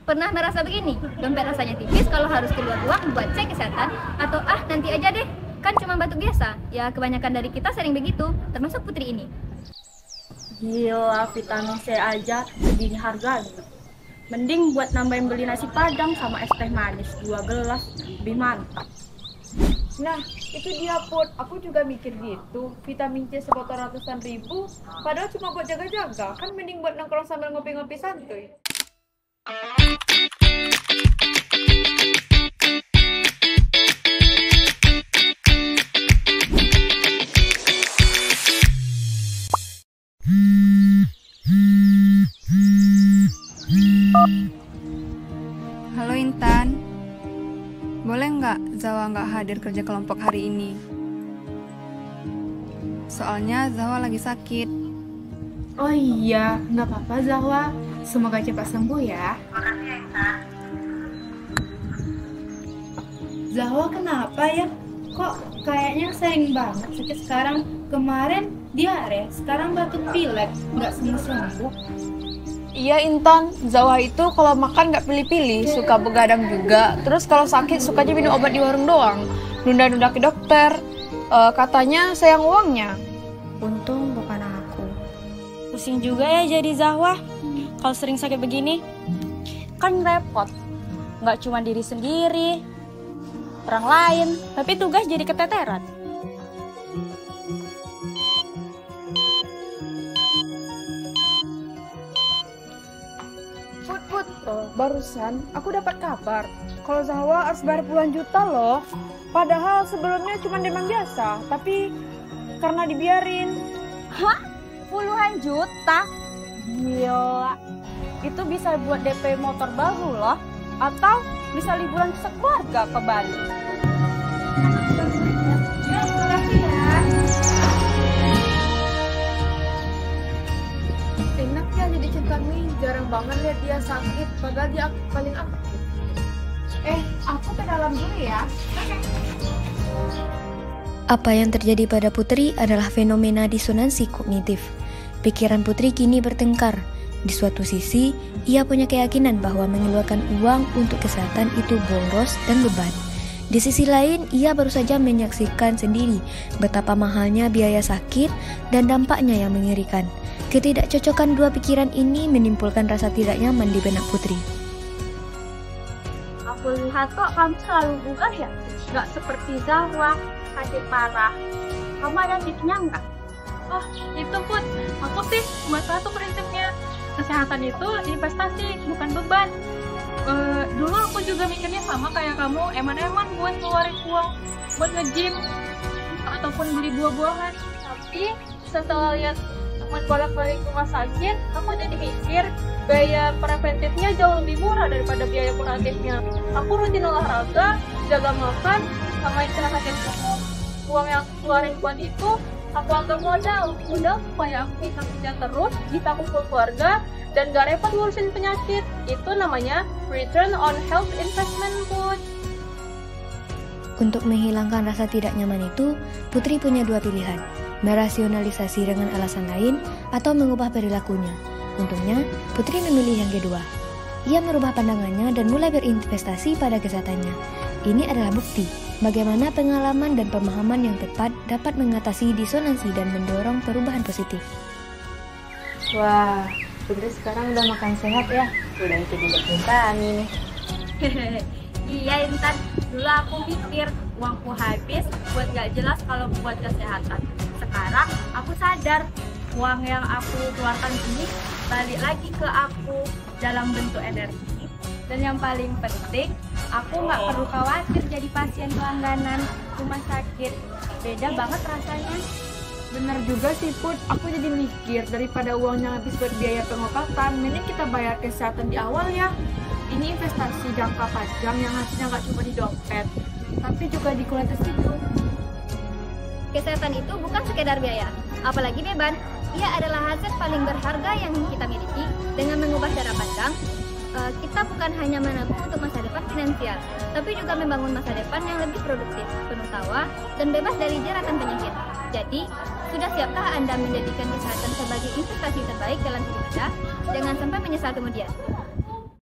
Pernah merasa begini? Dompet rasanya tipis kalau harus keluar uang buat cek kesehatan, atau nanti aja deh, kan cuma batuk biasa. Ya kebanyakan dari kita sering begitu, termasuk Putri ini. Gila, vitamin C aja segini harganya. Mending buat nambahin beli nasi padang sama es teh manis 2 gelas, lebih mantap. Nah, itu dia Put. Aku juga mikir gitu. Vitamin C sebotol ratusan ribu, padahal cuma buat jaga-jaga. Kan mending buat nongkrong sambil ngopi-ngopi santuy. Halo Intan, boleh nggak Zawa nggak hadir kerja kelompok hari ini? Soalnya Zawa lagi sakit. Oh iya, nggak apa-apa Zahwa. Semoga cepat sembuh ya. Makasih ya, Intan. Zahwa kenapa ya? Kok kayaknya sering banget sakit sekarang? Kemarin diare, sekarang batuk pilek, nggak sembuh-sembuh. Iya Intan, Zawa itu kalau makan nggak pilih-pilih, suka begadang juga. Terus kalau sakit sukanya minum obat di warung doang. Nunda-nunda ke dokter. Katanya sayang uangnya. Untung bukan aku. Pusing juga ya jadi Zahwa. Kalau sering sakit begini, kan repot. Nggak cuma diri sendiri, orang lain, tapi tugas jadi keteteran. Put, barusan aku dapat kabar kalau Zahwa harus bayar puluhan juta loh. Padahal sebelumnya cuma demam biasa, tapi karena dibiarin. Hah? Puluhan juta? Gila. Itu bisa buat DP motor baru loh. Atau bisa liburan sekeluarga ke Bali. Enak ya jadi Centami, jarang banget lihat dia sakit, padahal dia paling aktif. Aku ke dalam dulu ya. Apa yang terjadi pada Putri adalah fenomena disonansi kognitif. Pikiran Putri kini bertengkar. Di suatu sisi, ia punya keyakinan bahwa mengeluarkan uang untuk kesehatan itu boros dan beban. Di sisi lain, ia baru saja menyaksikan sendiri betapa mahalnya biaya sakit dan dampaknya yang mengerikan. Ketidakcocokan dua pikiran ini menimbulkan rasa tidak nyaman di benak Putri. Aku lihat kok kamu selalu bugar ya? Gak seperti Zahwa, sakit parah. Kamu ada tipsnya nggak? Oh, itu Put. Aku sih buat satu prinsipnya. Kesehatan itu investasi, bukan beban. Dulu aku juga mikirnya sama kayak kamu, eman-eman buat ngeluarin uang, buat nge-gym, ataupun beli buah-buahan. Tapi setelah lihat teman bolak-balik rumah sakit, aku jadi mikir biaya preventifnya jauh lebih murah daripada biaya kuratifnya. Aku rutin olahraga, jaga makan, sama istirahat yang cukup. Uang yang aku keluarin buat itu, aku anggap modal supaya aku bisa kerja terus, bisa kumpul keluarga, dan gak repot ngurusin penyakit. Itu namanya return on health investment, Put. Untuk menghilangkan rasa tidak nyaman itu, Putri punya dua pilihan, merasionalisasi dengan alasan lain atau mengubah perilakunya. Untungnya, Putri memilih yang kedua. Ia merubah pandangannya dan mulai berinvestasi pada kesehatannya. Ini adalah bukti bagaimana pengalaman dan pemahaman yang tepat dapat mengatasi disonansi dan mendorong perubahan positif. Wah, Putri sekarang udah makan sehat ya? Udah itu juga Intani nih. Iya Intan, dulu aku mikir uangku habis buat gak jelas kalau buat kesehatan. Sekarang aku sadar uang yang aku keluarkan ini balik lagi ke aku dalam bentuk energi. Dan yang paling penting, aku nggak perlu khawatir jadi pasien langganan rumah sakit. Beda banget rasanya. Bener juga sih Put, aku jadi mikir daripada uangnya habis buat biaya pengobatan, mending kita bayar kesehatan di awal ya. Ini investasi jangka panjang yang hasilnya nggak cuma di dompet, tapi juga di kualitas hidup. Kesehatan itu bukan sekedar biaya, apalagi beban. Ia adalah aset paling berharga yang kita miliki. Dengan mengubah cara pandang, kita bukan hanya menabung untuk masa depan finansial, tapi juga membangun masa depan yang lebih produktif, penuh tawa, dan bebas dari jeratan penyakit. Jadi, sudah siapkah Anda menjadikan kesehatan sebagai investasi terbaik dalam hidup Anda? Jangan sampai menyesal kemudian.